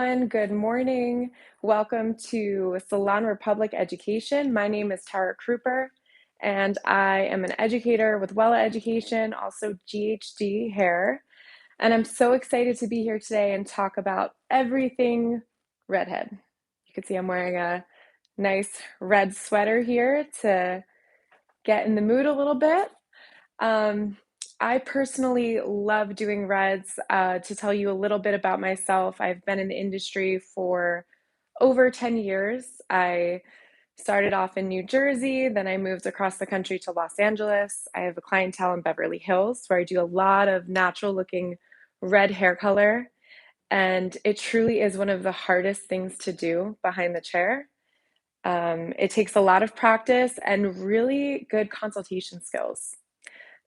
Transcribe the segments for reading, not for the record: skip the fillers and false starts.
everyone. Good morning. Welcome to Salon Republic Education. My name is Tarra Kruper, and I am an educator with Wella Education, also GHD Hair. And I'm so excited to be here today and talk about everything redhead. You can see I'm wearing a nice red sweater here to get in the mood a little bit. I personally love doing reds. To tell you a little bit about myself, I've been in the industry for over 10 years. I started off in New Jersey, then I moved across the country to Los Angeles. I have a clientele in Beverly Hills where I do a lot of natural looking red hair color. And it truly is one of the hardest things to do behind the chair. It takes a lot of practice and really good consultation skills.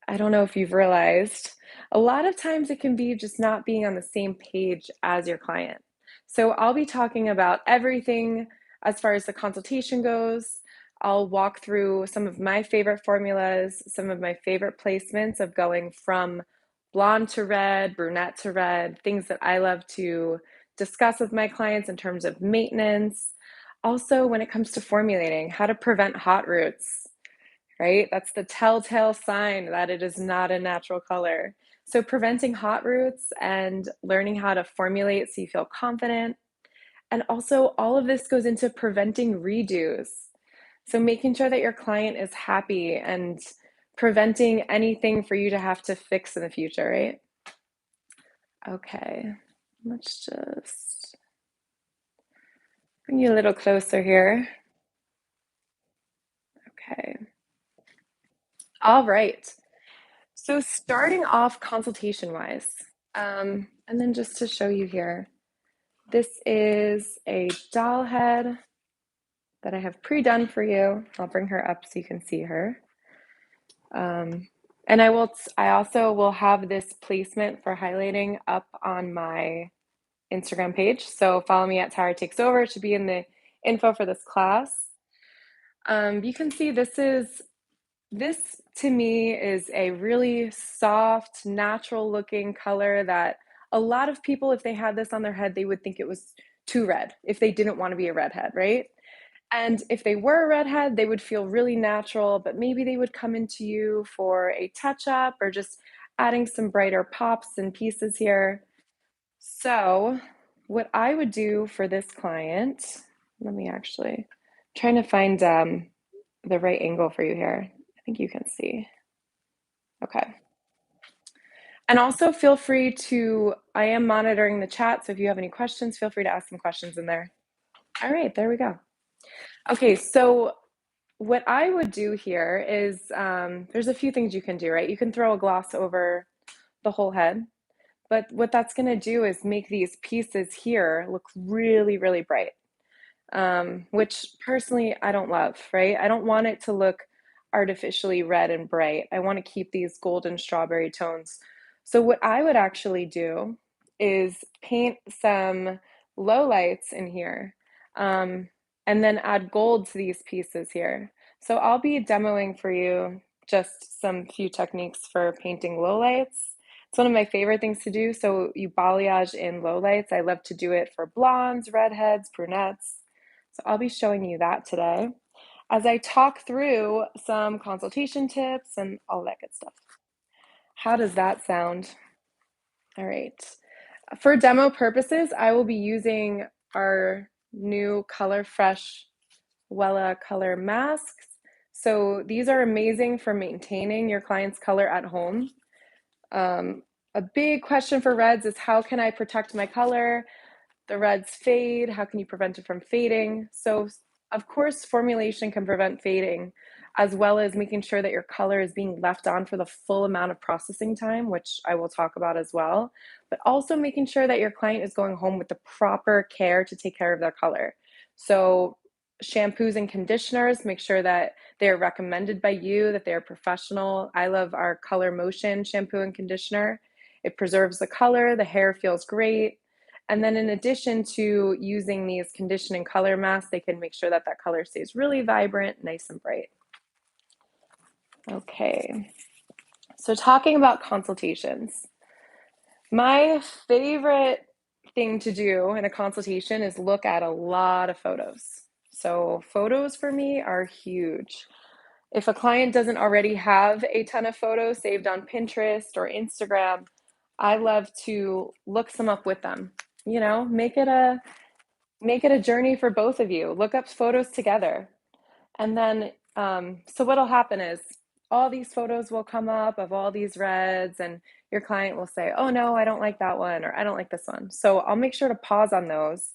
I don't know if you've realized, a lot of times it can be just not being on the same page as your client. So I'll be talking about everything as far as the consultation goes. I'll walk through some of my favorite formulas, some of my favorite placements of going from blonde to red, brunette to red, things that I love to discuss with my clients in terms of maintenance. Also, when it comes to formulating, how to prevent hot roots, right? That's the telltale sign that it is not a natural color. So preventing hot roots and learning how to formulate so you feel confident. And also all of this goes into preventing redos. So making sure that your client is happy and preventing anything for you to have to fix in the future, right? Okay, let's just bring you a little closer here. Okay. All right. So starting off consultation-wise, and then just to show you here, this is a doll head that I have pre-done for you. I'll bring her up so you can see her. And I also will have this placement for highlighting up on my Instagram page. So follow me at Tara Takes Over. It should be in the info for this class. You can see this to me is a really soft, natural looking color that a lot of people, if they had this on their head, they would think it was too red if they didn't want to be a redhead, right? And if they were a redhead, they would feel really natural, but maybe they would come into you for a touch up or just adding some brighter pops and pieces here. So, what I would do for this client, let me actually trying to find the right angle for you here. I think you can see. Okay. And also feel free to, I am monitoring the chat, so if you have any questions, feel free to ask some questions in there. All right, there we go. Okay, so what I would do here is, there's a few things you can do, right? You can throw a gloss over the whole head, but what that's gonna do is make these pieces here look really, really bright, which personally I don't love, right? I don't want it to look artificially red and bright. I want to keep these golden strawberry tones. So what I would actually do is paint some low lights in here, and then add gold to these pieces here. So I'll be demoing for you just some few techniques for painting low lights. It's one of my favorite things to do. So you balayage in low lights. I love to do it for blondes, redheads, brunettes. So I'll be showing you that today as I talk through some consultation tips and all that good stuff. How does that sound? All right. For demo purposes, I will be using our new Color Fresh Wella color masks. So these are amazing for maintaining your client's color at home. A big question for reds is, how can I protect my color? The reds fade. How can you prevent it from fading? So of course, formulation can prevent fading, as well as making sure that your color is being left on for the full amount of processing time, which I will talk about as well, but also making sure that your client is going home with the proper care to take care of their color. So shampoos and conditioners, make sure that they're recommended by you, that they're professional. I love our Color Motion shampoo and conditioner. It preserves the color, the hair feels great. And then in addition to using these conditioning color masks, they can make sure that that color stays really vibrant, nice and bright. Okay, so talking about consultations. My favorite thing to do in a consultation is look at a lot of photos. So photos for me are huge. If a client doesn't already have a ton of photos saved on Pinterest or Instagram, I love to look some up with them. You know, make it a journey for both of you. Look up photos together. And then, so what'll happen is all these photos will come up of all these reds, and your client will say, oh no, I don't like that one, or I don't like this one. So I'll make sure to pause on those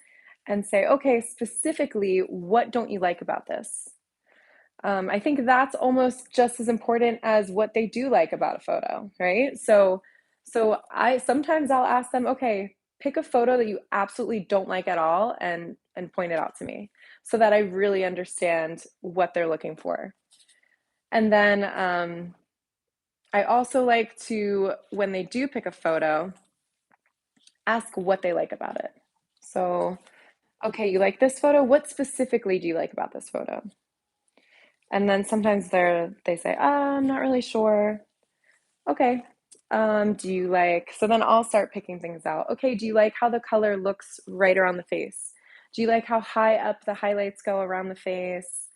and say, okay, specifically, what don't you like about this? I think that's almost just as important as what they do like about a photo, right? So I sometimes I'll ask them, okay, pick a photo that you absolutely don't like at all and point it out to me so that I really understand what they're looking for. And then I also like to, when they do pick a photo, ask what they like about it. So, okay, you like this photo? What specifically do you like about this photo? And then sometimes they say, I'm not really sure. Okay. Do you like, so then I'll start picking things out. Okay, do you like how the color looks right around the face? Do you like how high up the highlights go around the face?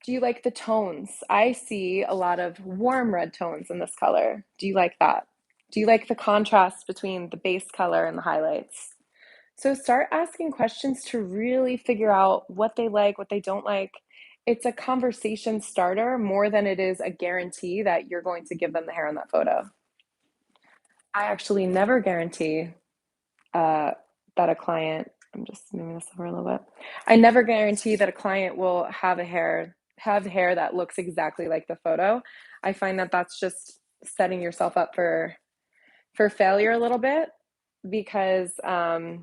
Do you like the tones? I see a lot of warm red tones in this color. Do you like that? Do you like the contrast between the base color and the highlights? So start asking questions to really figure out what they like, what they don't like. It's a conversation starter more than it is a guarantee that you're going to give them the hair in that photo. I actually never guarantee that a client, I'm just moving this over a little bit. I never guarantee that a client will have hair that looks exactly like the photo. I find that that's just setting yourself up for failure a little bit because I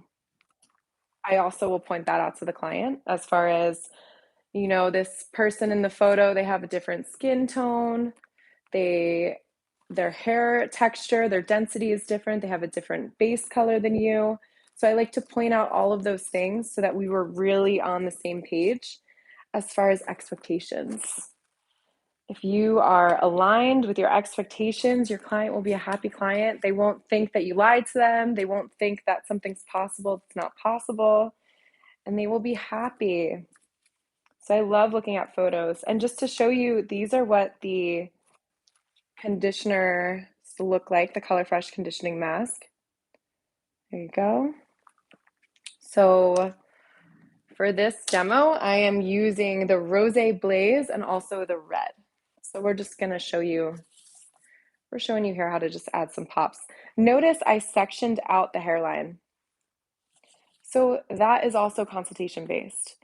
also will point that out to the client as far as, you know, this person in the photo, they have a different skin tone, their hair texture, their density is different, they have a different base color than you. So I like to point out all of those things so that we were really on the same page as far as expectations. If you are aligned with your expectations, your client will be a happy client. They won't think that you lied to them. They won't think that something's possible that's not possible, and they will be happy. So I love looking at photos. And just to show you, these are what the conditioners look like, the Color Fresh conditioning mask. There you go. So for this demo, I am using the Rose Blaze and also the red. So we're just gonna show you, we're showing you here how to just add some pops. Notice I sectioned out the hairline. So that is also consultation based.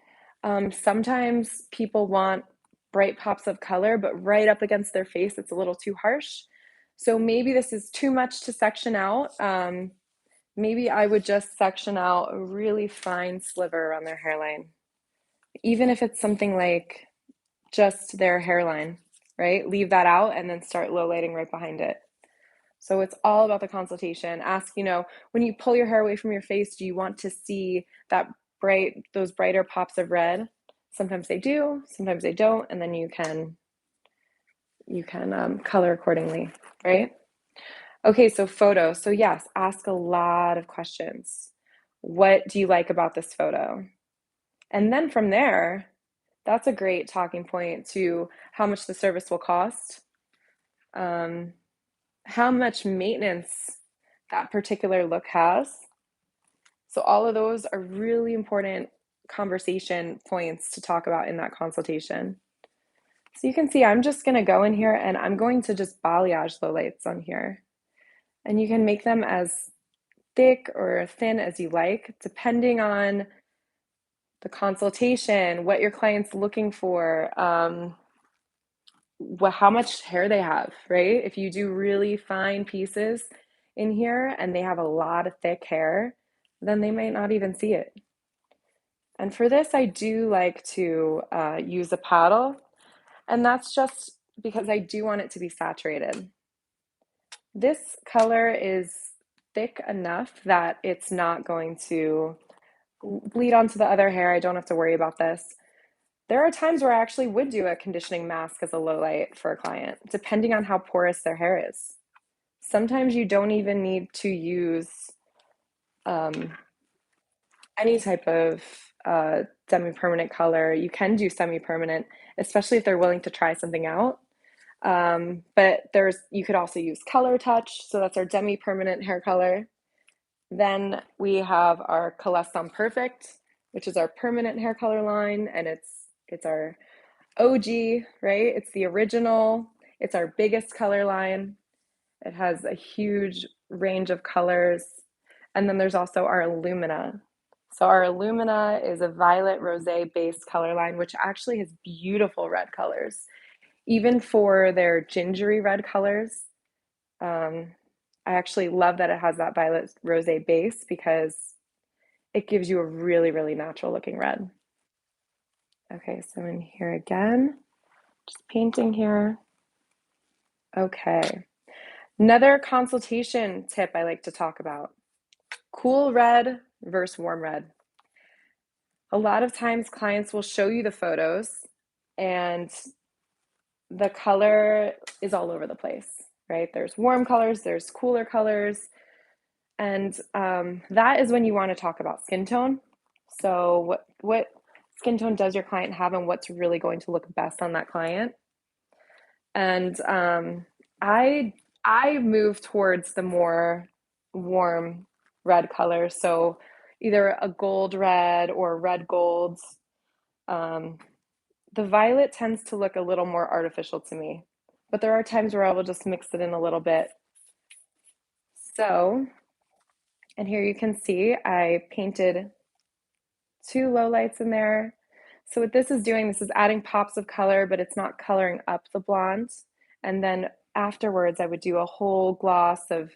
Sometimes people want bright pops of color, but right up against their face, it's a little too harsh. So maybe this is too much to section out. Maybe I would just section out a really fine sliver around their hairline, even if it's something like just their hairline, right? Leave that out and then start low lighting right behind it. So it's all about the consultation. Ask, you know, when you pull your hair away from your face, do you want to see those brighter pops of red? Sometimes they do, sometimes they don't, and then you can color accordingly, right? Okay, so photos. So yes, ask a lot of questions. What do you like about this photo? And then from there, that's a great talking point to how much the service will cost, how much maintenance that particular look has. So all of those are really important conversation points to talk about in that consultation. So you can see I'm just going to go in here and I'm going to just balayage lowlights on here. And you can make them as thick or thin as you like, depending on the consultation, what your client's looking for, how much hair they have, right? If you do really fine pieces in here and they have a lot of thick hair, then they might not even see it. And for this, I do like to use a paddle, and that's just because I do want it to be saturated. This color is thick enough that it's not going to bleed onto the other hair. I don't have to worry about this. There are times where I actually would do a conditioning mask as a low light for a client, depending on how porous their hair is. Sometimes you don't even need to use Any type of demi-permanent color. You can do semi-permanent, especially if they're willing to try something out. But you could also use Color Touch, so that's our demi-permanent hair color. Then we have our Coleston Perfect, which is our permanent hair color line, and it's our OG, right? It's the original. It's our biggest color line. It has a huge range of colors. And then there's also our Illumina. So our Illumina is a violet rosé based color line, which actually has beautiful red colors. Even for their gingery red colors, I actually love that it has that violet rosé base because it gives you a really, really natural looking red. Okay, so I'm in here again, just painting here. Okay, another consultation tip I like to talk about. Cool red versus warm red. A lot of times clients will show you the photos and the color is all over the place, right? There's warm colors, there's cooler colors, and that is when you want to talk about skin tone. So what skin tone does your client have and what's really going to look best on that client? And I move towards the more warm red color, so either a gold red or red golds. Um, the violet tends to look a little more artificial to me, but there are times where I will just mix it in a little bit. So, and here you can see I painted 2 lowlights in there. So what this is doing, this is adding pops of color, but it's not coloring up the blonde. And then afterwards, I would do a whole gloss of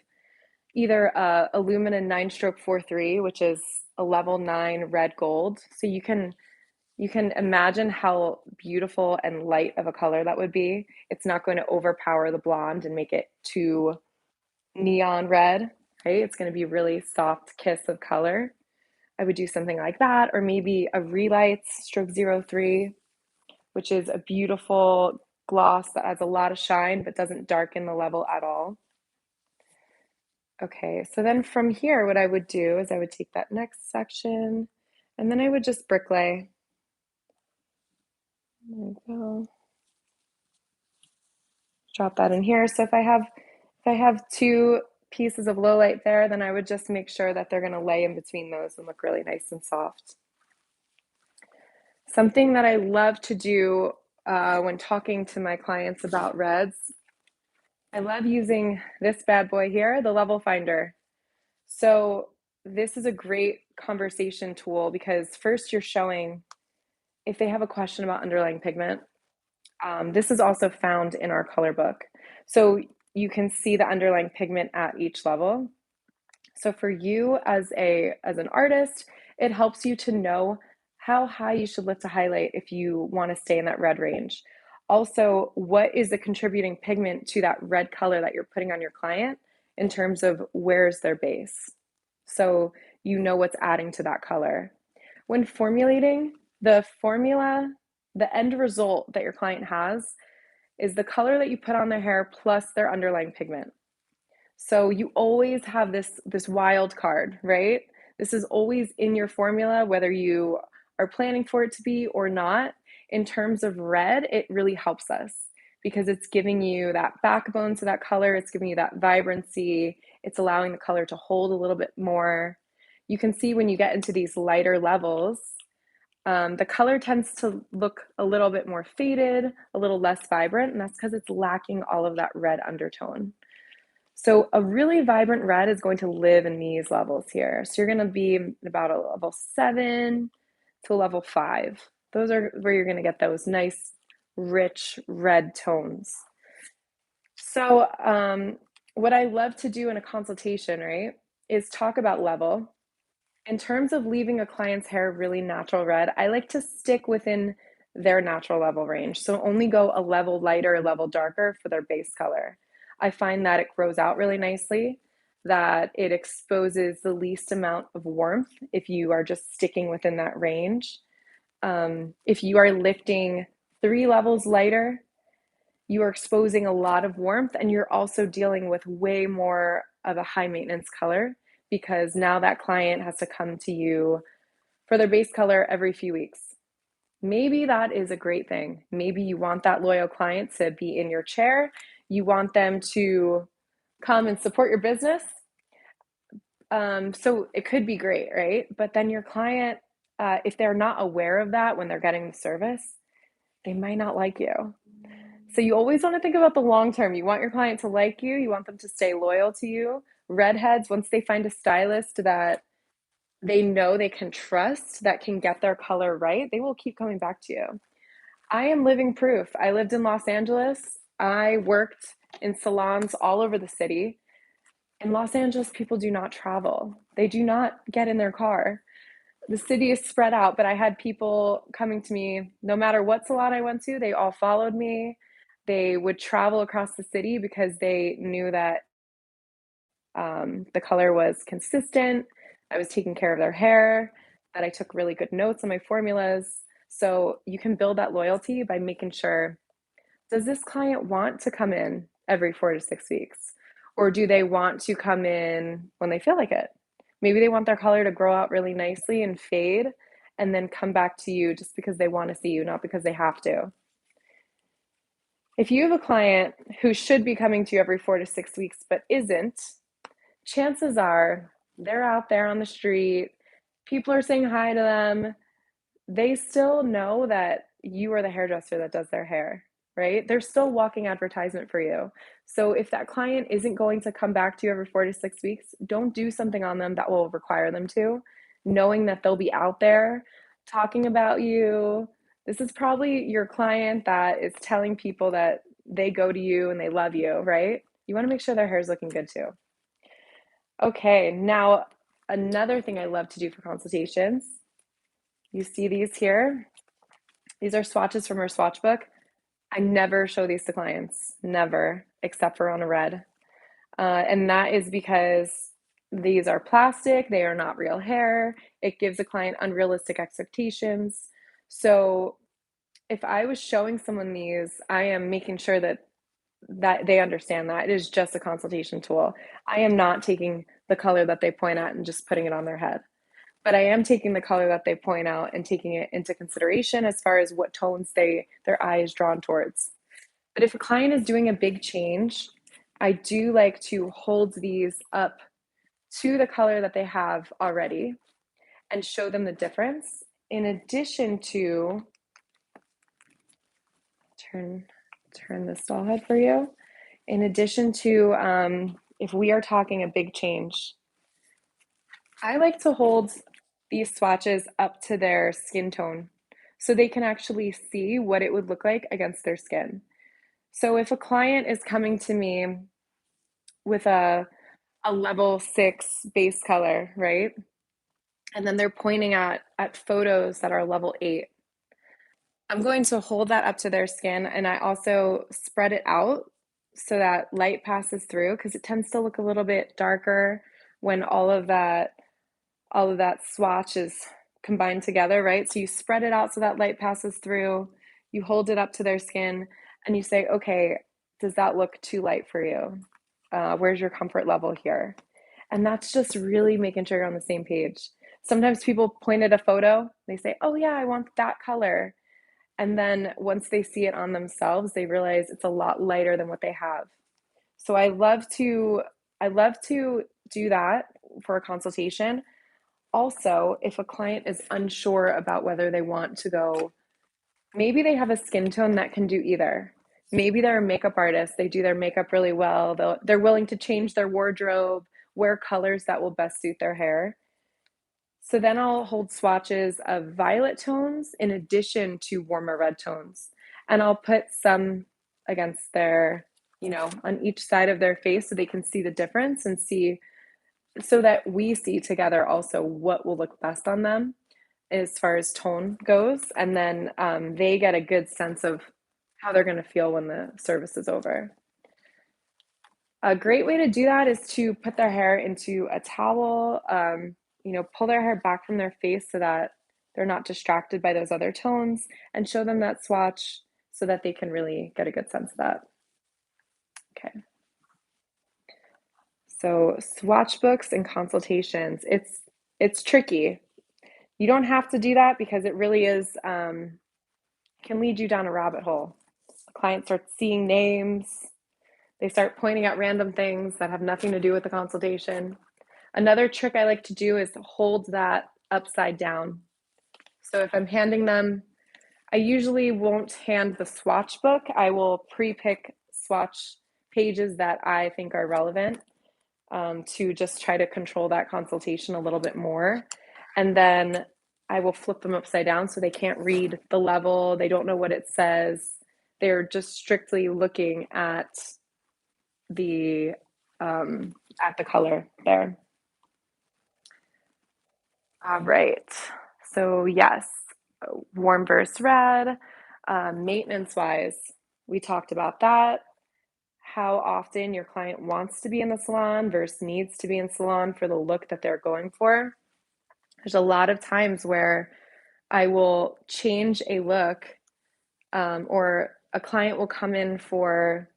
either a Illumina 9-stroke 4-3, which is a level 9 red gold. So you can imagine how beautiful and light of a color that would be. It's not going to overpower the blonde and make it too neon red, right? It's going to be a really soft kiss of color. I would do something like that, or maybe a Relights stroke 03, which is a beautiful gloss that has a lot of shine but doesn't darken the level at all. Okay, so then from here, what I would do is I would take that next section and then I would just bricklay. There we go. Drop that in here. So if I have 2 pieces of low light there, then I would just make sure that they're going to lay in between those and look really nice and soft. Something that I love to do when talking to my clients about reds, I love using this bad boy here, the Level Finder. So this is a great conversation tool because first you're showing if they have a question about underlying pigment. This is also found in our color book. So you can see the underlying pigment at each level. So for you as an artist, it helps you to know how high you should lift a highlight if you want to stay in that red range. Also, what is the contributing pigment to that red color that you're putting on your client in terms of where's their base? So you know what's adding to that color. When formulating, the formula, the end result that your client has is the color that you put on their hair plus their underlying pigment. So you always have this wild card, right? This is always in your formula, whether you are planning for it to be or not. In terms of red, it really helps us because it's giving you that backbone to that color. It's giving you that vibrancy. It's allowing the color to hold a little bit more. You can see when you get into these lighter levels, the color tends to look a little bit more faded, a little less vibrant, and that's because it's lacking all of that red undertone. So a really vibrant red is going to live in these levels here. So you're going to be about a level 7 to a level 5. Those are where you're going to get those nice, rich red tones. So what I love to do in a consultation, right, is talk about level. In terms of leaving a client's hair really natural red, I like to stick within their natural level range. So only go a level lighter, a level darker for their base color. I find that it grows out really nicely, that it exposes the least amount of warmth if you are just sticking within that range. If you are lifting 3 levels lighter, you are exposing a lot of warmth and you're also dealing with way more of a high maintenance color because now that client has to come to you for their base color every few weeks. Maybe that is a great thing. Maybe you want that loyal client to be in your chair. You want them to come and support your business. So it could be great, right? But then your client, if they're not aware of that when they're getting the service, they might not like you. So you always want to think about the long term. You want your client to like you. You want them to stay loyal to you. Redheads, once they find a stylist that they know they can trust, that can get their color right, they will keep coming back to you. I am living proof. I lived in Los Angeles. I worked in salons all over the city. In Los Angeles, people do not travel. They do not get in their car. The city is spread out, but I had people coming to me no matter what salon I went to, they all followed me. They would travel across the city because they knew that the color was consistent. I was taking care of their hair, that I took really good notes on my formulas. So you can build that loyalty by making sure, does this client want to come in every 4 to 6 weeks? Or do they want to come in when they feel like it? Maybe they want their color to grow out really nicely and fade and then come back to you just because they want to see you, not because they have to. If you have a client who should be coming to you every 4 to 6 weeks but isn't, chances are they're out there on the street, people are saying hi to them, they still know that you are the hairdresser that does their hair, right? They're still walking advertisement for you. So if that client isn't going to come back to you every 4 to 6 weeks, don't do something on them that will require them to, knowing that they'll be out there talking about you. This is probably your client that is telling people that they go to you and they love you, right? You want to make sure their hair is looking good too. Okay, now another thing I love to do for consultations, you see these here? These are swatches from our swatch book. I never show these to clients, never, except for on a red. And that is because these are plastic, they are not real hair. It gives a client unrealistic expectations. So if I was showing someone these, I am making sure that they understand that it is just a consultation tool. I am not taking the color that they point at and just putting it on their head. But I am taking the color that they point out and taking it into consideration as far as what tones their eye is drawn towards. But if a client is doing a big change, I do like to hold these up to the color that they have already and show them the difference. In addition to, turn this doll head for you. In addition to, if we are talking a big change, I like to hold these swatches up to their skin tone so they can actually see what it would look like against their skin. So if a client is coming to me with a level 6 base color, right? And then they're pointing at photos that are level 8. I'm going to hold that up to their skin, and I also spread it out so that light passes through, because it tends to look a little bit darker when all of that swatch is combined together, right? So you spread it out so that light passes through, you hold it up to their skin, and you say, okay, does that look too light for you? Where's your comfort level here? And that's just really making sure you're on the same page. Sometimes people point at a photo, they say, oh yeah, I want that color. And then once they see it on themselves, they realize it's a lot lighter than what they have. So I love to do that for a consultation. Also, if a client is unsure about whether they want to go, maybe they have a skin tone that can do either. Maybe they're a makeup artist, they do their makeup really well, they're willing to change their wardrobe, wear colors that will best suit their hair. So then I'll hold swatches of violet tones in addition to warmer red tones. And I'll put some against their, on each side of their face so they can see the difference and see, so that we see together also what will look best on them as far as tone goes. And then they get a good sense of how they're going to feel when the service is over. A great way to do that is to put their hair into a towel, pull their hair back from their face so that they're not distracted by those other tones, and show them that swatch so that they can really get a good sense of that. Okay. So swatch books and consultations, it's tricky. You don't have to do that because it really is, can lead you down a rabbit hole. The client starts seeing names, they start pointing out random things that have nothing to do with the consultation. Another trick I like to do is hold that upside down. So if I'm handing them, I usually won't hand the swatch book. I will pre-pick swatch pages that I think are relevant, to just try to control that consultation a little bit more. And then I will flip them upside down so they can't read the level. They don't know what it says. They're just strictly looking the at the color there. All right. So yes, warm versus red. Maintenance wise, we talked about that. How often your client wants to be in the salon versus needs to be in salon for the look that they're going for. There's a lot of times where I will change a look, or a client will come in for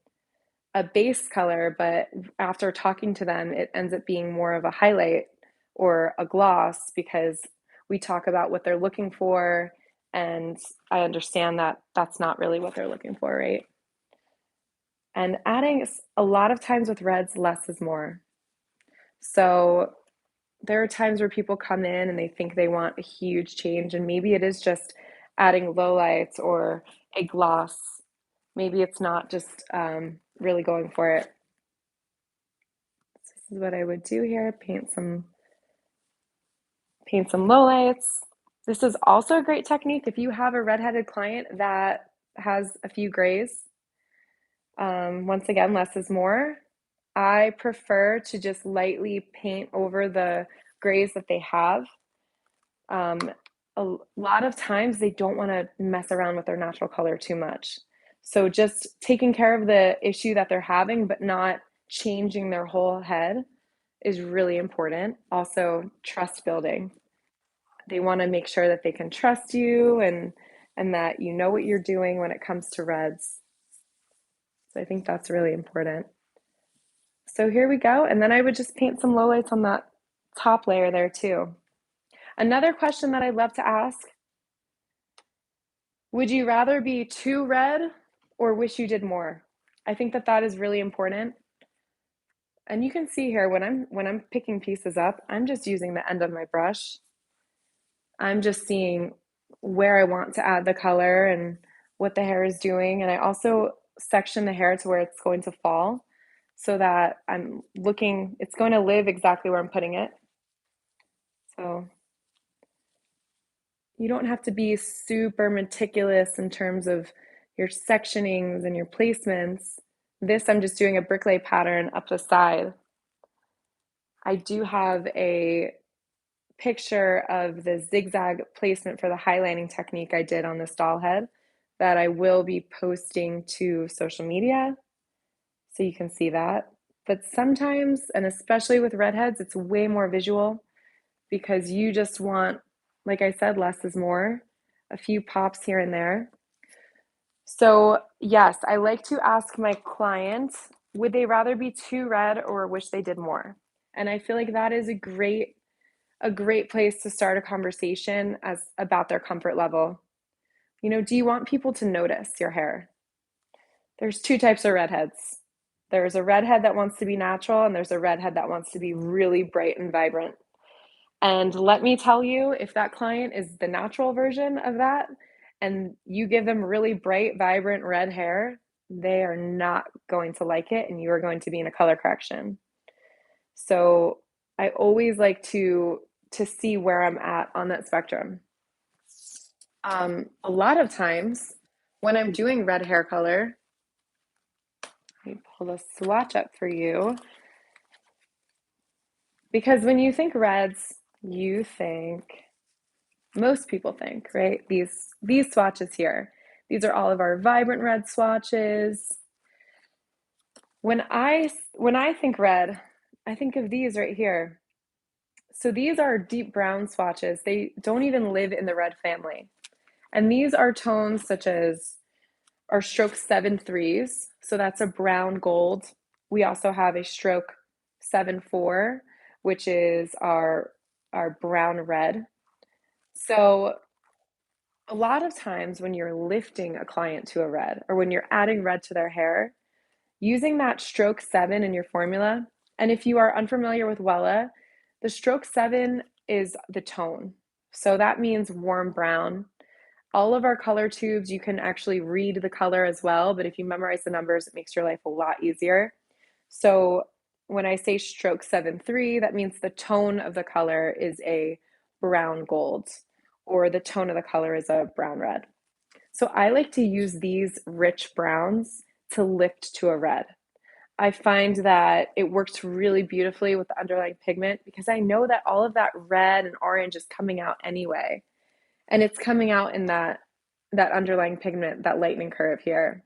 a base color, but after talking to them, it ends up being more of a highlight or a gloss because we talk about what they're looking for, and I understand that that's not really what they're looking for, right? And adding a lot of times with reds, less is more. So there are times where people come in and they think they want a huge change, and maybe it is just adding lowlights or a gloss. Maybe it's not just really going for it. This is what I would do here, paint some lowlights. This is also a great technique if you have a redheaded client that has a few grays. Once again, less is more. I prefer to just lightly paint over the grays that they have. A lot of times they don't want to mess around with their natural color too much. So just taking care of the issue that they're having, but not changing their whole head is really important. Also, trust building. They want to make sure that they can trust you and that you know what you're doing when it comes to reds. So I think that's really important. So here we go. And then I would just paint some lowlights on that top layer there too. Another question that I love to ask, would you rather be too red or wish you did more? I think that that is really important. And you can see here when I'm picking pieces up, I'm just using the end of my brush. I'm just seeing where I want to add the color and what the hair is doing. And I also section the hair to where it's going to fall so that I'm looking, it's going to live exactly where I'm putting it. So you don't have to be super meticulous in terms of your sectionings and your placements. This, I'm just doing a bricklay pattern up the side. I do have a picture of the zigzag placement for the highlighting technique I did on this doll head that I will be posting to social media so you can see that. But sometimes, and especially with redheads, it's way more visual because you just want, like I said, less is more, a few pops here and there. So yes, I like to ask my clients, would they rather be too red or wish they did more? And I feel like that is a great place to start a conversation as about their comfort level. You know, do you want people to notice your hair? There's two types of redheads. There's a redhead that wants to be natural, and there's a redhead that wants to be really bright and vibrant. And let me tell you, if that client is the natural version of that, and you give them really bright, vibrant red hair, they are not going to like it, and you are going to be in a color correction. So I always like to see where I'm at on that spectrum. A lot of times when I'm doing red hair color, let me pull the swatch up for you. Because when you think reds, you think, most people think, right? These swatches here. These are all of our vibrant red swatches. When I think red, I think of these right here. So these are deep brown swatches. They don't even live in the red family. And these are tones such as our stroke 7-3s. So that's a brown gold. We also have a stroke 7-4, which is our brown red. So a lot of times when you're lifting a client to a red or when you're adding red to their hair, using that stroke 7 in your formula, and if you are unfamiliar with Wella, the stroke 7 is the tone. So that means warm brown. All of our color tubes, you can actually read the color as well, but if you memorize the numbers, it makes your life a lot easier. So when I say stroke 7-3, that means the tone of the color is a brown gold, or the tone of the color is a brown red. So I like to use these rich browns to lift to a red. I find that it works really beautifully with the underlying pigment because I know that all of that red and orange is coming out anyway. And it's coming out in that underlying pigment, that lightning curve here.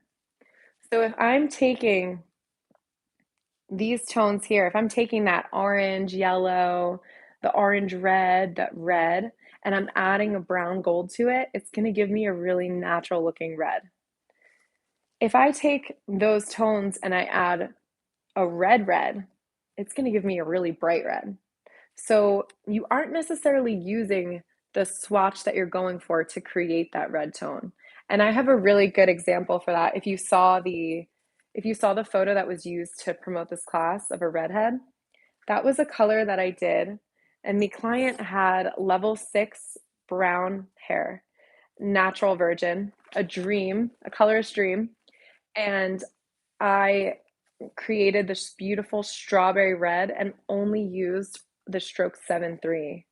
So if I'm taking these tones here, if I'm taking that orange, yellow, the orange red, that red, and I'm adding a brown gold to it, it's going to give me a really natural looking red. If I take those tones and I add a red, it's going to give me a really bright red. So you aren't necessarily using the swatch that you're going for to create that red tone. And I have a really good example for that. If you saw the photo that was used to promote this class of a redhead, that was a color that I did. And the client had level 6 brown hair, natural virgin, a dream, a colorist dream. And I created this beautiful strawberry red and only used the stroke 7-3.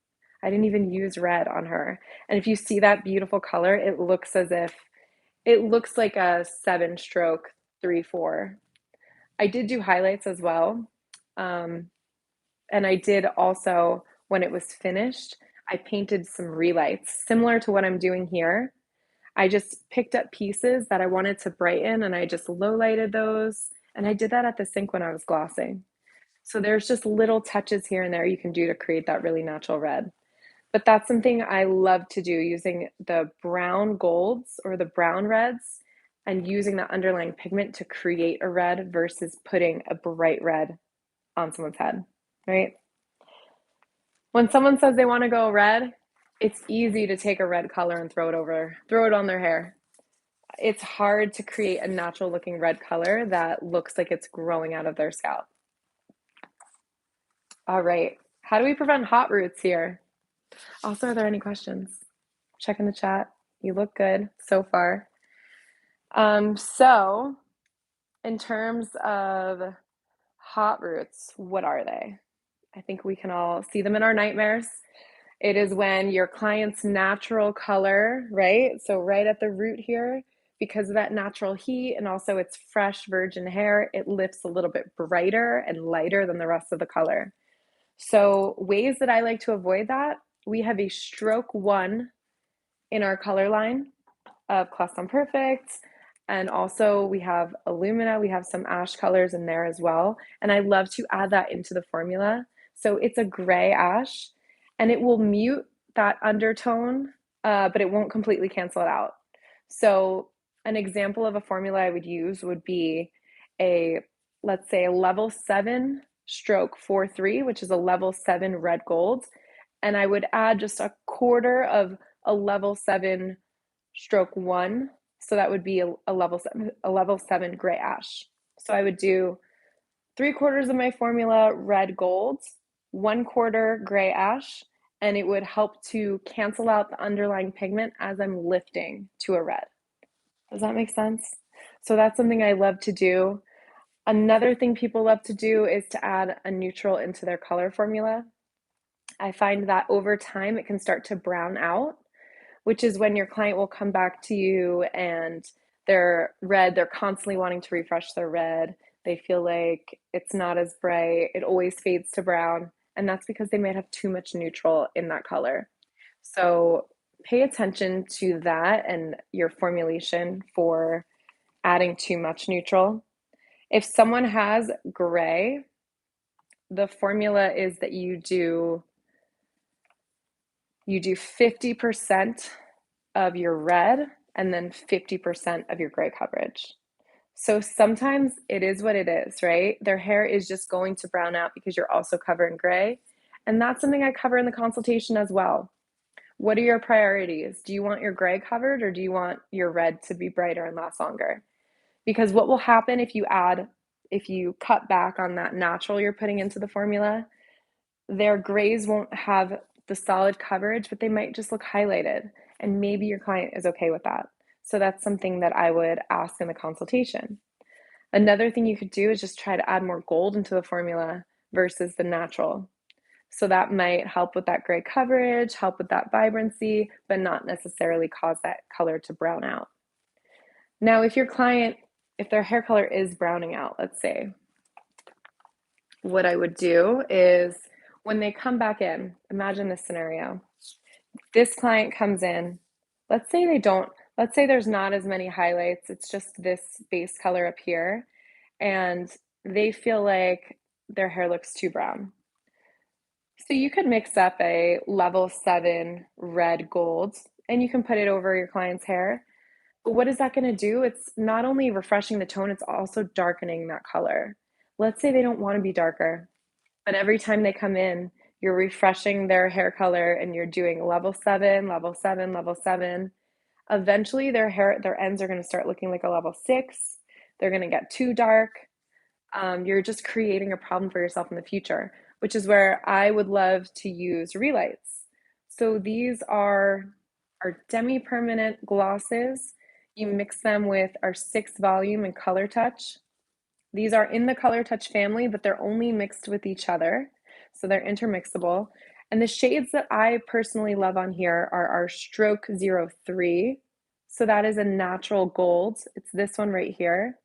I didn't even use red on her. And if you see that beautiful color, it looks like a 7-stroke 3-4. I did do highlights as well. And I did also, when it was finished, I painted some relights similar to what I'm doing here. I just picked up pieces that I wanted to brighten and I just low lighted those. And I did that at the sink when I was glossing. So there's just little touches here and there you can do to create that really natural red. But that's something I love to do, using the brown golds or the brown reds and using the underlying pigment to create a red versus putting a bright red on someone's head, right? When someone says they want to go red, it's easy to take a red color and throw it on their hair. It's hard to create a natural looking red color that looks like it's growing out of their scalp. All right. How do we prevent hot roots here? Also, are there any questions? Check in the chat. You look good so far. So in terms of hot roots, what are they? I think we can all see them in our nightmares. It is when your client's natural color, right? So right at the root here, because of that natural heat and also it's fresh virgin hair, it lifts a little bit brighter and lighter than the rest of the color. So ways that I like to avoid that, we have a stroke 1 in our color line of Class on Perfect. And also we have Illumina, we have some ash colors in there as well. And I love to add that into the formula. So it's a gray ash and it will mute that undertone, but it won't completely cancel it out. So an example of a formula I would use would be let's say a level 7 stroke 4-3, which is a level 7 red gold. And I would add just a quarter of a level 7 stroke 1. So that would be a level 7 gray ash. So I would do 3/4 of my formula red gold, 1/4 gray ash, and it would help to cancel out the underlying pigment as I'm lifting to a red. Does that make sense? So that's something I love to do. Another thing people love to do is to add a neutral into their color formula. I find that over time it can start to brown out, which is when your client will come back to you and they're red, they're constantly wanting to refresh their red. They feel like it's not as bright, it always fades to brown, and that's because they might have too much neutral in that color. So pay attention to that and your formulation for adding too much neutral. If someone has gray, the formula is that you do 50% of your red and then 50% of your gray coverage. So sometimes it is what it is, right? Their hair is just going to brown out because you're also covering gray. And that's something I cover in the consultation as well. What are your priorities? Do you want your gray covered, or do you want your red to be brighter and last longer? Because what will happen if you cut back on that natural you're putting into the formula, their grays won't have the solid coverage, but they might just look highlighted. And maybe your client is okay with that. So that's something that I would ask in the consultation. Another thing you could do is just try to add more gold into the formula versus the natural. So that might help with that gray coverage, help with that vibrancy, but not necessarily cause that color to brown out. Now, if their hair color is browning out, let's say, what I would do is when they come back in, imagine this scenario. This client comes in, let's say there's not as many highlights, it's just this base color up here, and they feel like their hair looks too brown. So you could mix up a level 7 red gold and you can put it over your client's hair. But what is that going to do? It's not only refreshing the tone, it's also darkening that color. Let's say they don't want to be darker, but every time they come in, you're refreshing their hair color and you're doing level 7, level 7, level 7. Eventually their ends are going to start looking like a level 6. They're going to get too dark. You're just creating a problem for yourself in the future, which is where I would love to use relights. So these are our Demi-Permanent glosses. You mix them with our 6 volume and Color Touch. These are in the Color Touch family, but they're only mixed with each other, so they're intermixable. And the shades that I personally love on here are our Stroke 03. So that is a natural gold. It's this one right here.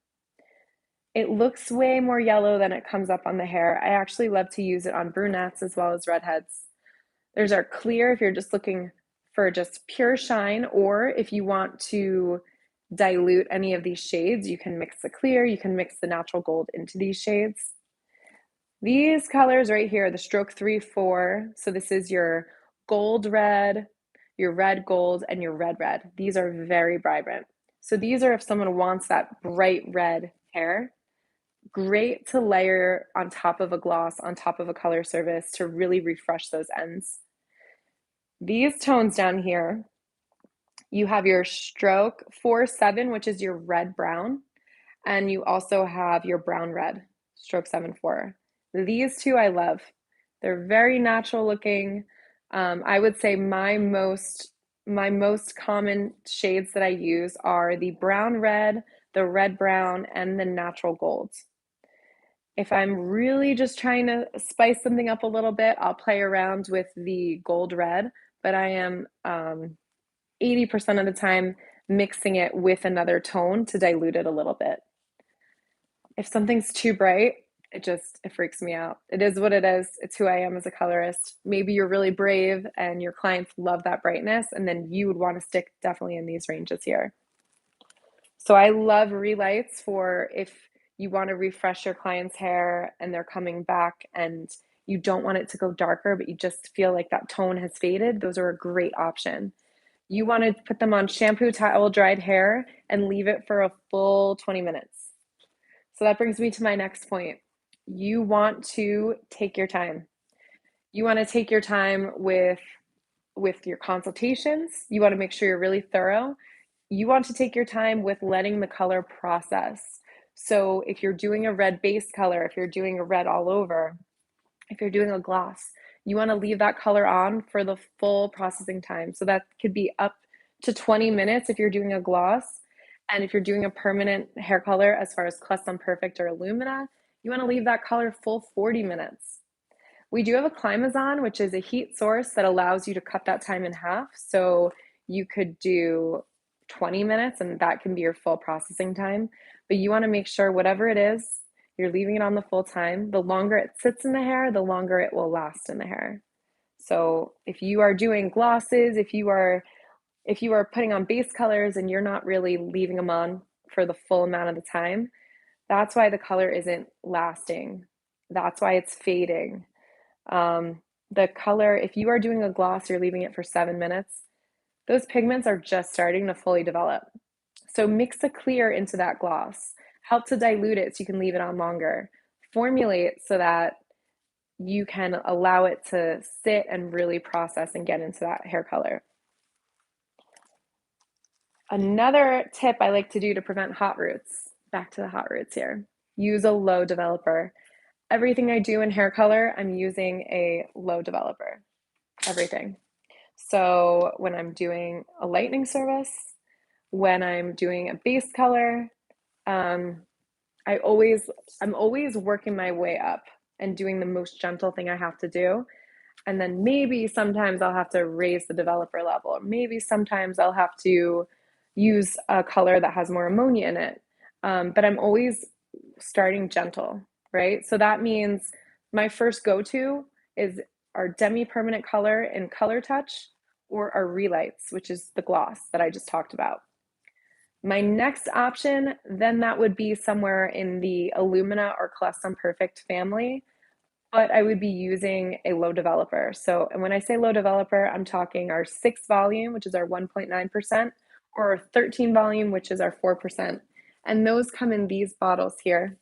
It looks way more yellow than it comes up on the hair. I actually love to use it on brunettes as well as redheads. There's our clear if you're just looking for just pure shine, or if you want to dilute any of these shades, you can mix the clear, you can mix the natural gold into these shades. These colors right here, the Stroke 3-4, so this is your gold red, your red gold, and your red red. These are very vibrant. So these are if someone wants that bright red hair. Great to layer on top of a gloss, on top of a color service to really refresh those ends. These tones down here, you have your Stroke 4-7, which is your red brown, and you also have your brown red, Stroke 7-4. These two I love. They're very natural looking. I would say my most common shades that I use are the brown red, the red brown, and the natural gold. If I'm really just trying to spice something up a little bit, I'll play around with the gold red, but I am 80% of the time mixing it with another tone to dilute it a little bit. If something's too bright, it freaks me out. It is what it is. It's who I am as a colorist. Maybe you're really brave and your clients love that brightness, and then you would want to stick definitely in these ranges here. So I love relights for if you want to refresh your client's hair and they're coming back and you don't want it to go darker, but you just feel like that tone has faded. Those are a great option. You want to put them on shampoo, towel, dried hair and leave it for a full 20 minutes. So that brings me to my next point. You want to take your time. You want to take your time with your consultations. You want to make sure you're really thorough. You want to take your time with letting the color process. So if you're doing a red base color, if you're doing a red all over, if you're doing a gloss, you want to leave that color on for the full processing time. So that could be up to 20 minutes if you're doing a gloss. And if you're doing a permanent hair color, as far as Custom Perfect or Illumina, you want to leave that color full 40 minutes. We do have a Climazon, which is a heat source that allows you to cut that time in half. So you could do 20 minutes and that can be your full processing time. But you want to make sure whatever it is, you're leaving it on the full time. The longer it sits in the hair, the longer it will last in the hair. So if you are doing glosses, if you are putting on base colors and you're not really leaving them on for the full amount of the time, that's why the color isn't lasting. That's why it's fading. The color, if you are doing a gloss, you're leaving it for 7 minutes, those pigments are just starting to fully develop. So mix a clear into that gloss. Help to dilute it so you can leave it on longer. Formulate so that you can allow it to sit and really process and get into that hair color. Another tip I like to do to prevent hot roots, back to the hot roots here, use a low developer. Everything I do in hair color, I'm using a low developer, everything. So when I'm doing a lightening service, when I'm doing a base color, um, I'm always working my way up and doing the most gentle thing I have to do. And then maybe sometimes I'll have to raise the developer level. Maybe sometimes I'll have to use a color that has more ammonia in it. But I'm always starting gentle, right? So that means my first go-to is our Demi-Permanent color in Color Touch or our Relights, which is the gloss that I just talked about. My next option, then that would be somewhere in the Illumina or Custom Perfect family, but I would be using a low developer. So, and when I say low developer, I'm talking our 6 volume, which is our 1.9%, or 13 volume, which is our 4%. And those come in these bottles here.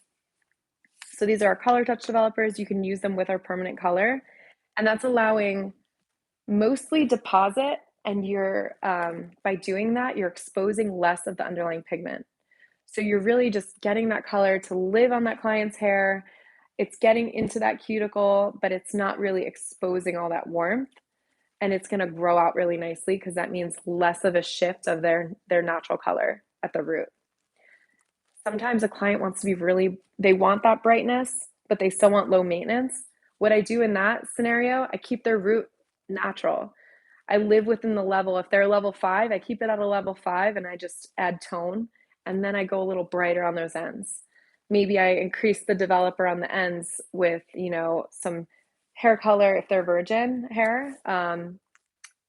So these are our Color Touch developers. You can use them with our permanent color. And that's allowing mostly deposit, and you're by doing that, you're exposing less of the underlying pigment. So you're really just getting that color to live on that client's hair. It's getting into that cuticle, but it's not really exposing all that warmth. And it's going to grow out really nicely because that means less of a shift of their natural color at the root. Sometimes a client wants to be really, they want that brightness, but they still want low maintenance. What I do in that scenario, I keep their root natural. I live within the level. If they're level 5, I keep it at a level 5 and I just add tone. And then I go a little brighter on those ends. Maybe I increase the developer on the ends with, some hair color if they're virgin hair.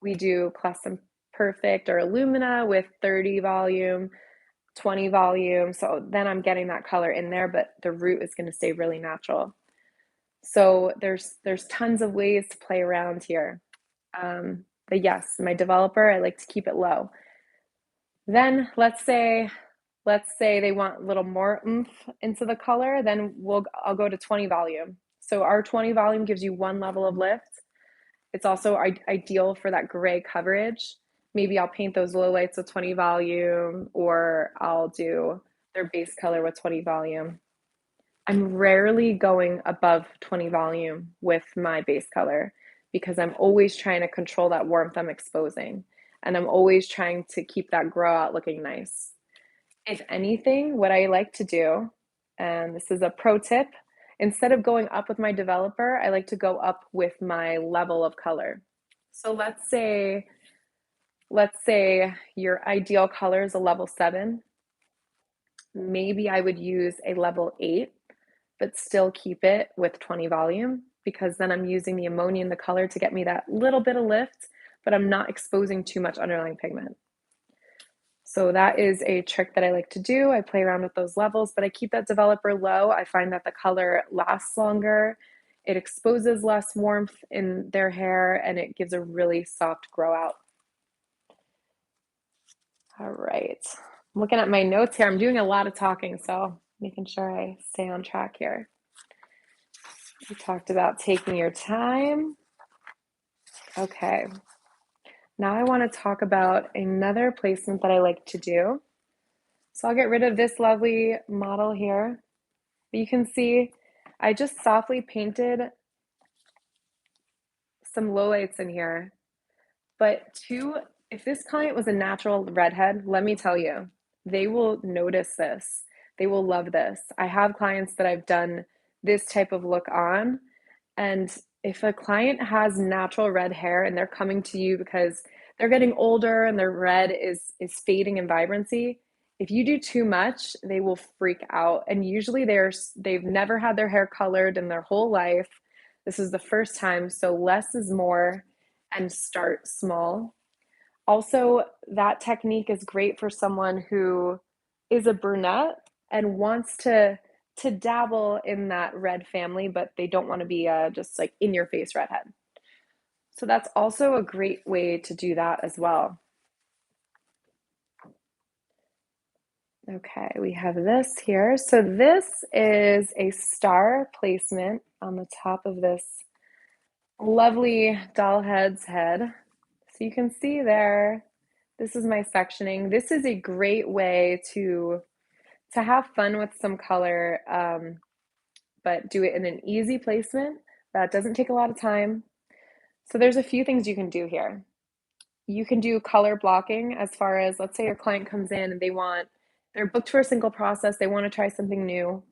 We do Custom Perfect or Illumina with 30 volume, 20 volume. So then I'm getting that color in there, but the root is going to stay really natural. So there's tons of ways to play around here. But yes, my developer, I like to keep it low. Then let's say they want a little more oomph into the color, then I'll go to 20 volume. So our 20 volume gives you one level of lift. It's also ideal for that gray coverage. Maybe I'll paint those lowlights with 20 volume, or I'll do their base color with 20 volume. I'm rarely going above 20 volume with my base color because I'm always trying to control that warmth I'm exposing. And I'm always trying to keep that grow out looking nice. If anything, what I like to do, and this is a pro tip, instead of going up with my developer, I like to go up with my level of color. So let's say your ideal color is a level 7. Maybe I would use a level 8, but still keep it with 20 volume, because then I'm using the ammonia in the color to get me that little bit of lift, but I'm not exposing too much underlying pigment. So that is a trick that I like to do. I play around with those levels, but I keep that developer low. I find that the color lasts longer. It exposes less warmth in their hair, and it gives a really soft grow out. All right. I'm looking at my notes here. I'm doing a lot of talking, so making sure I stay on track here. We talked about taking your time. Okay. Now I want to talk about another placement that I like to do. So I'll get rid of this lovely model here. You can see I just softly painted some lowlights in here. But if this client was a natural redhead, let me tell you, they will notice this. They will love this. I have clients that I've done this type of look on, and if a client has natural red hair and they're coming to you because they're getting older and their red is fading in vibrancy, if you do too much, they will freak out. And usually they've never had their hair colored in their whole life. This is the first time, so less is more, and start small. Also, that technique is great for someone who is a brunette and wants to dabble in that red family, but they don't want to be just like in your face redhead. So that's also a great way to do that as well. Okay, we have this here. So this is a star placement on the top of this lovely doll head's head. So you can see there, this is my sectioning. This is a great way to have fun with some color, but do it in an easy placement that doesn't take a lot of time. So there's a few things you can do here. You can do color blocking as far as, let's say your client comes in and they're booked for a single process, they want to try something new.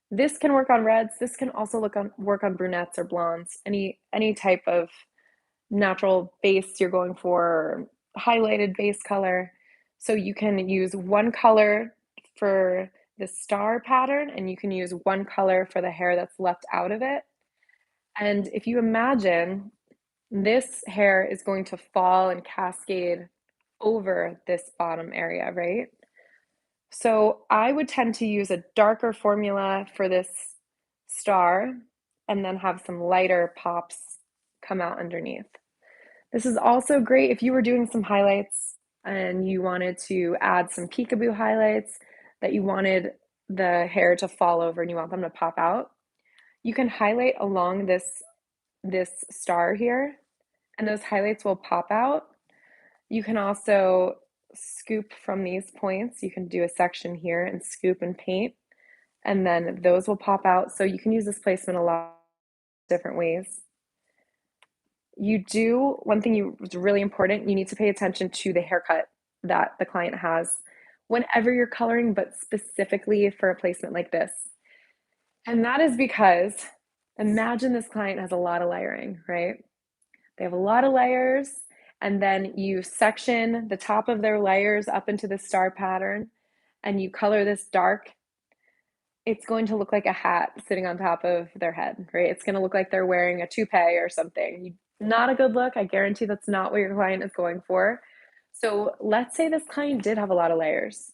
This can work on reds. This can also work on brunettes or blondes, any type of natural base you're going for, or highlighted base color. So you can use one color for the star pattern, and you can use one color for the hair that's left out of it. And if you imagine, this hair is going to fall and cascade over this bottom area, right? So I would tend to use a darker formula for this star and then have some lighter pops come out underneath. This is also great if you were doing some highlights and you wanted to add some peekaboo highlights that you wanted the hair to fall over and you want them to pop out. You can highlight along this star here, and those highlights will pop out. You can also scoop from these points. You can do a section here and scoop and paint, and then those will pop out. So you can use this placement a lot of different ways. One thing is really important, you need to pay attention to the haircut that the client has whenever you're coloring, but specifically for a placement like this. And that is because imagine this client has a lot of layering, right? They have a lot of layers, and then you section the top of their layers up into the star pattern, and you color this dark. It's going to look like a hat sitting on top of their head, right? It's going to look like they're wearing a toupee or something. Not a good look. I guarantee that's not what your client is going for. So let's say this client did have a lot of layers.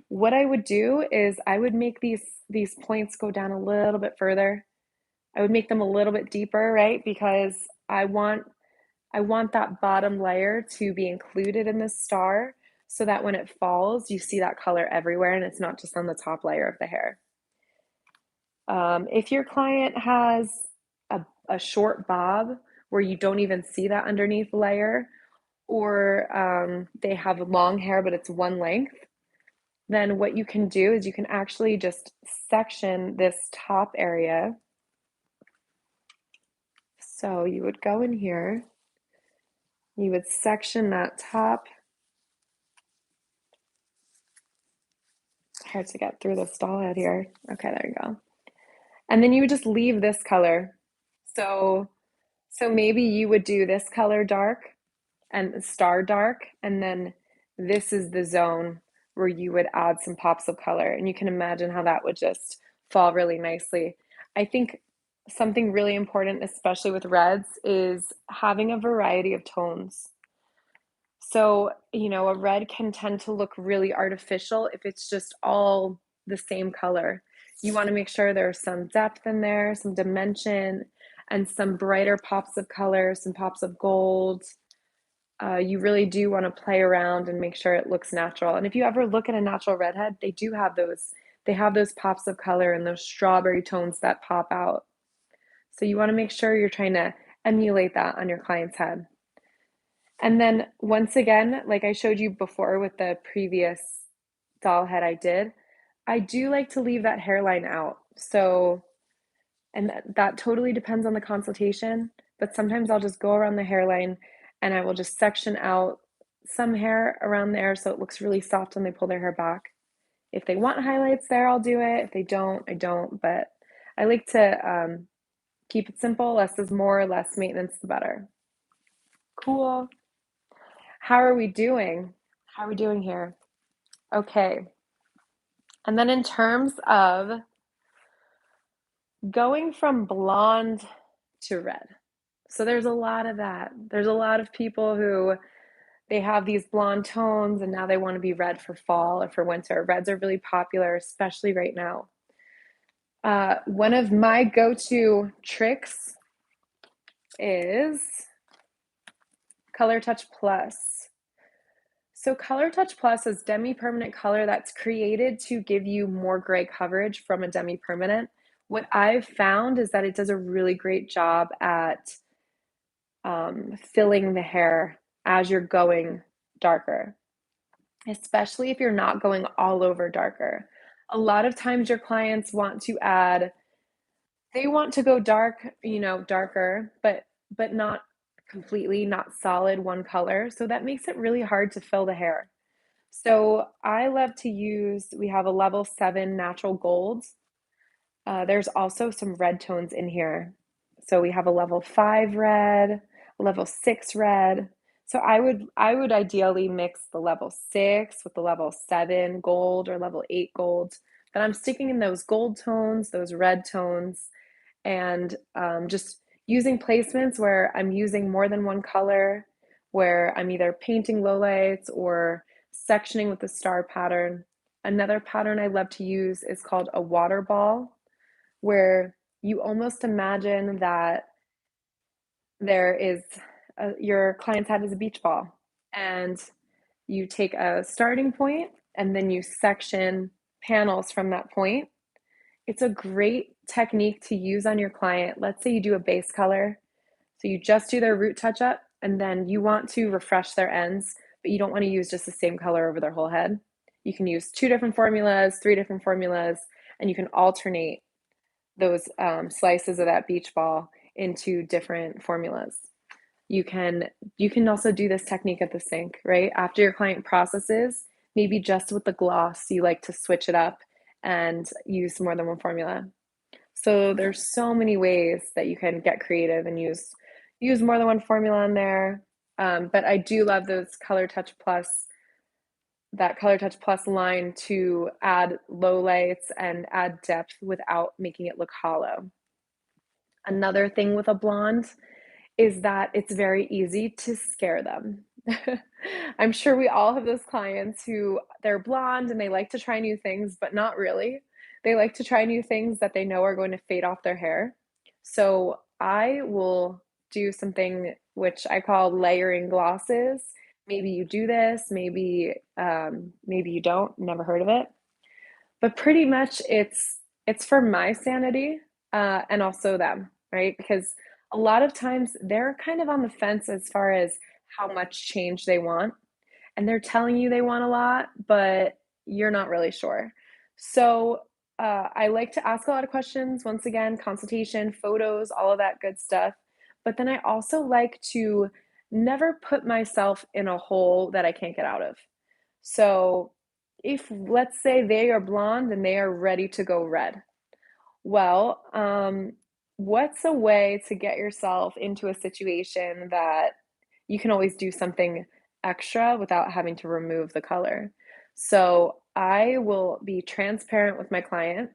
What I would do is I would make these points go down a little bit further. I would make them a little bit deeper, right? Because I want that bottom layer to be included in this star so that when it falls, you see that color everywhere and it's not just on the top layer of the hair. If your client has a short bob where you don't even see that underneath layer, or they have long hair but it's one length, then what you can do is you can actually just section this top area. So you would go in here, you would section that top. Hard to get through this doll head here. Okay, there you go. And then you would just leave this color. So maybe you would do this color dark and star dark, and then this is the zone where you would add some pops of color, and you can imagine how that would just fall really nicely. I think something really important, especially with reds, is having a variety of tones. So, a red can tend to look really artificial if it's just all the same color. You want to make sure there's some depth in there, some dimension, and some brighter pops of color, some pops of gold. You really do want to play around and make sure it looks natural. And if you ever look at a natural redhead, they do have those pops of color and those strawberry tones that pop out. So you want to make sure you're trying to emulate that on your client's head. And then once again, like I showed you before with the previous doll head I do like to leave that hairline out. So, and that totally depends on the consultation, but sometimes I'll just go around the hairline and I will just section out some hair around there so it looks really soft when they pull their hair back. If they want highlights there, I'll do it. If they don't, I don't. But I like to keep it simple. Less is more, less maintenance, the better. Cool. How are we doing? How are we doing here? Okay. And then in terms of going from blonde to red. So there's a lot of that. There's a lot of people who they have these blonde tones and now they want to be red for fall or for winter. Reds are really popular, especially right now. One of my go-to tricks is Color Touch Plus. So Color Touch Plus is demi-permanent color that's created to give you more gray coverage from a demi-permanent. What I've found is that it does a really great job at filling the hair as you're going darker, especially if you're not going all over darker. A lot of times your clients want to add, they want to go dark, darker, but not completely, not solid one color. So that makes it really hard to fill the hair. So I love to use, we have a level 7 natural gold. There's also some red tones in here. So we have a level 5 red, a level 6 red. So I would ideally mix the level 6 with the level 7 gold or level 8 gold. But I'm sticking in those gold tones, those red tones, and just using placements where I'm using more than one color, where I'm either painting lowlights or sectioning with the star pattern. Another pattern I love to use is called a water ball, where you almost imagine that there is your client's head is a beach ball, and you take a starting point and then you section panels from that point. It's a great technique to use on your client. Let's say you do a base color, so you just do their root touch up, and then you want to refresh their ends, but you don't want to use just the same color over their whole head. You can use 2 different formulas, 3 different formulas, and you can alternate those slices of that beach ball into different formulas. You can also do this technique at the sink, right? After your client processes, maybe just with the gloss, you like to switch it up and use more than one formula. So there's so many ways that you can get creative and use more than one formula in there. But I do love those Color Touch Plus, that Color Touch Plus line to add lowlights and add depth without making it look hollow. Another thing with a blonde is that it's very easy to scare them. I'm sure we all have those clients who they're blonde and they like to try new things, but not really. They like to try new things that they know are going to fade off their hair. So I will do something which I call layering glosses. Maybe you do this, maybe you don't, never heard of it. But pretty much it's for my sanity, and also them, right? Because a lot of times they're kind of on the fence as far as how much change they want, and they're telling you they want a lot, but you're not really sure. So I like to ask a lot of questions. Once again, consultation, photos, all of that good stuff. But then I also like to never put myself in a hole that I can't get out of. So if let's say they are blonde and they are ready to go red, well, what's a way to get yourself into a situation that you can always do something extra without having to remove the color? So I will be transparent with my client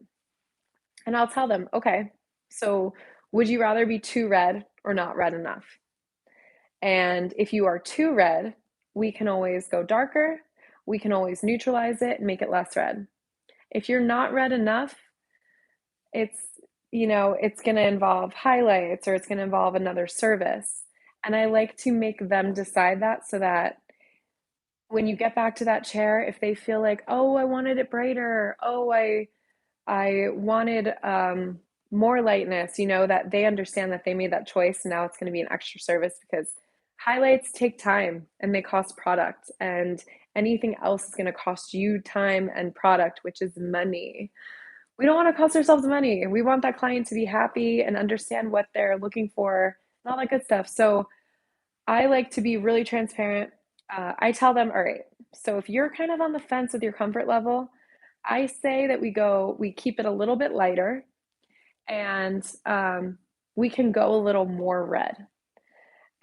and I'll tell them, okay, so would you rather be too red or not red enough? And if you are too red, we can always go darker. We can always neutralize it and make it less red. If you're not red enough, it's it's going to involve highlights or it's going to involve another service. And I like to make them decide that so that when you get back to that chair, if they feel like, oh, I wanted it brighter, oh, I wanted more lightness, that they understand that they made that choice. And now it's going to be an extra service because highlights take time and they cost product, and anything else is going to cost you time and product, which is money. We don't want to cost ourselves money. We want that client to be happy and understand what they're looking for and all that good stuff. So I like to be really transparent. I tell them, all right, so if you're kind of on the fence with your comfort level, I say that we keep it a little bit lighter, and we can go a little more red.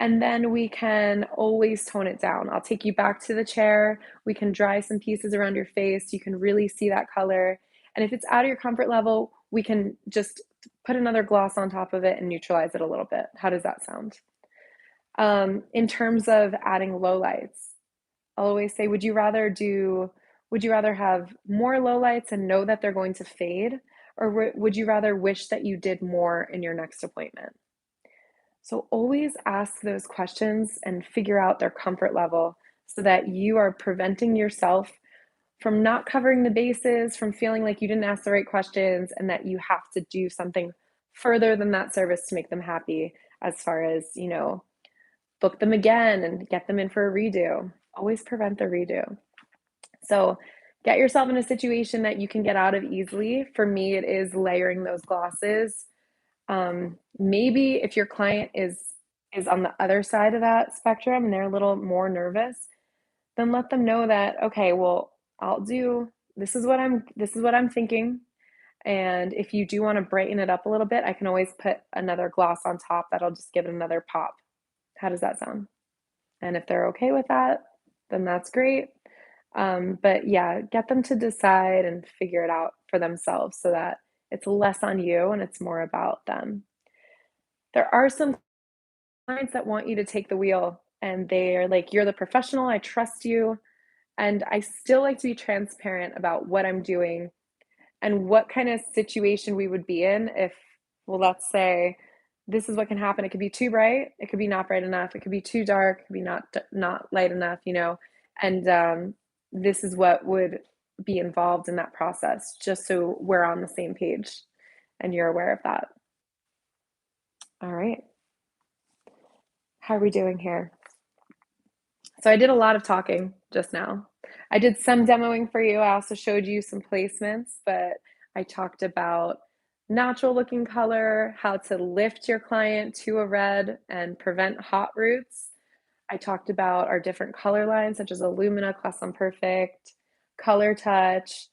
And then we can always tone it down. I'll take you back to the chair. We can dry some pieces around your face. You can really see that color. And if it's out of your comfort level, we can just put another gloss on top of it and neutralize it a little bit. How does that sound? In terms of adding lowlights, I'll always say, would you rather have more lowlights and know that they're going to fade? Or would you rather wish that you did more in your next appointment? So always ask those questions and figure out their comfort level so that you are preventing yourself from not covering the bases, from feeling like you didn't ask the right questions, and that you have to do something further than that service to make them happy, as far as, book them again and get them in for a redo. Always prevent the redo. So get yourself in a situation that you can get out of easily. For me, it is layering those glosses. Maybe if your client is on the other side of that spectrum and they're a little more nervous, then let them know that, okay, well, I'll do this is what I'm thinking. And if you do want to brighten it up a little bit, I can always put another gloss on top that'll just give it another pop. How does that sound? And if they're okay with that, then that's great. But yeah, get them to decide and figure it out for themselves so that it's less on you and it's more about them. There are some clients that want you to take the wheel and they're like, you're the professional, I trust you. And I still like to be transparent about what I'm doing and what kind of situation we would be in if, well, let's say this is what can happen. It could be too bright, it could be not bright enough, it could be too dark, it could be not light enough, and this is what would be involved in that process, just so we're on the same page and you're aware of that. All right. How are we doing here? So I did a lot of talking just now. I did some demoing for you. I also showed you some placements, but I talked about natural looking color, how to lift your client to a red and prevent hot roots. I talked about our different color lines, such as Illumina, Class on Perfect, Color Touch,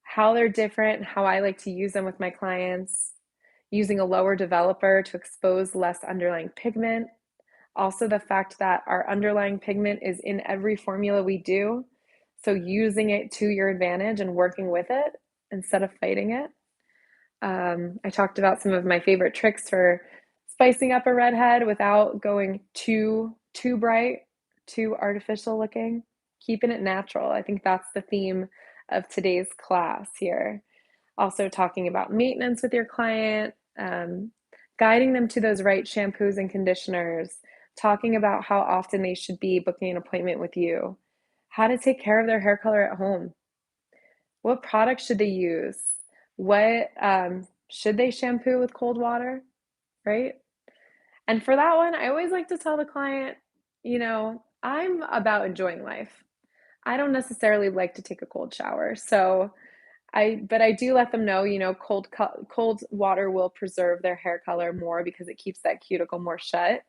how they're different, how I like to use them with my clients, using a lower developer to expose less underlying pigment. Also, the fact that our underlying pigment is in every formula we do. So, using it to your advantage and working with it instead of fighting it. I talked about some of my favorite tricks for spicing up a redhead without going too bright, too artificial looking, keeping it natural. I think that's the theme of today's class here. Also, talking about maintenance with your client, guiding them to those right shampoos and conditioners, talking about how often they should be booking an appointment with you, how to take care of their hair color at home, what products should they use, what should they shampoo with cold water, right? And for that one, I always like to tell the client, I'm about enjoying life. I don't necessarily like to take a cold shower. But I do let them know, cold water will preserve their hair color more because it keeps that cuticle more shut.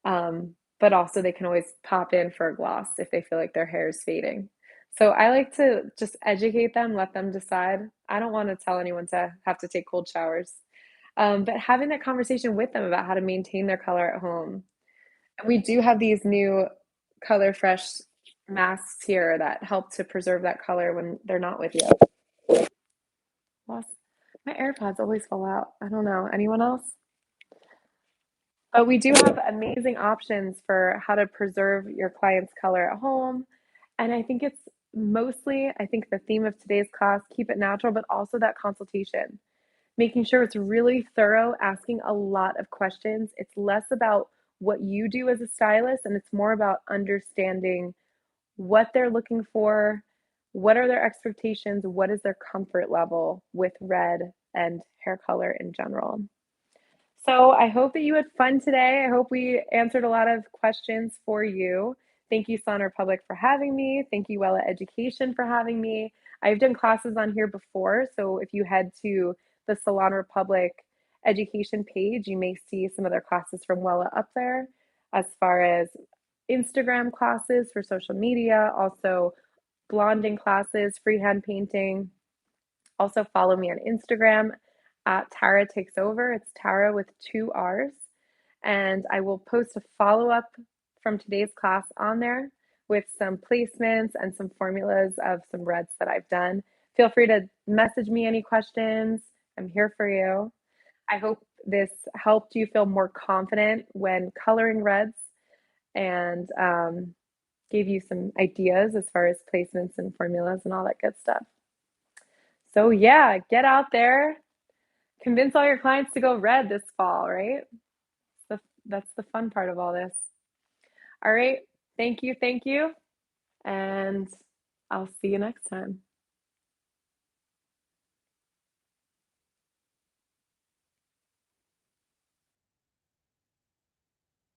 But also they can always pop in for a gloss if they feel like their hair is fading. So I like to just educate them, let them decide. I don't want to tell anyone to have to take cold showers. But having that conversation with them about how to maintain their color at home. And we do have these new Color Fresh masks here that help to preserve that color when they're not with you. Lost my AirPods always fall out. I don't know. Anyone else? But we do have amazing options for how to preserve your client's color at home. And I think it's mostly, I think the theme of today's class, keep it natural, but also that consultation, making sure it's really thorough, asking a lot of questions. It's less about what you do as a stylist, and it's more about understanding what they're looking for, what are their expectations, what is their comfort level with red and hair color in general. So I hope that you had fun today. I hope we answered a lot of questions for you. Thank you, Salon Republic, for having me. Thank you, Wella Education, for having me. I've done classes on here before, so if you head to the Salon Republic education page, you may see some of their classes from Wella up there, as far as Instagram classes for social media, also blonding classes, freehand painting. Also follow me on Instagram at Tarra Takes Over. It's Tarra with 2 R's. And I will post a follow-up from today's class on there with some placements and some formulas of some reds that I've done. Feel free to message me any questions. I'm here for you. I hope this helped you feel more confident when coloring reds and gave you some ideas as far as placements and formulas and all that good stuff. So yeah, get out there, convince all your clients to go red this fall, right? That's the fun part of all this. All right. Thank you. Thank you. and I'll see you next time.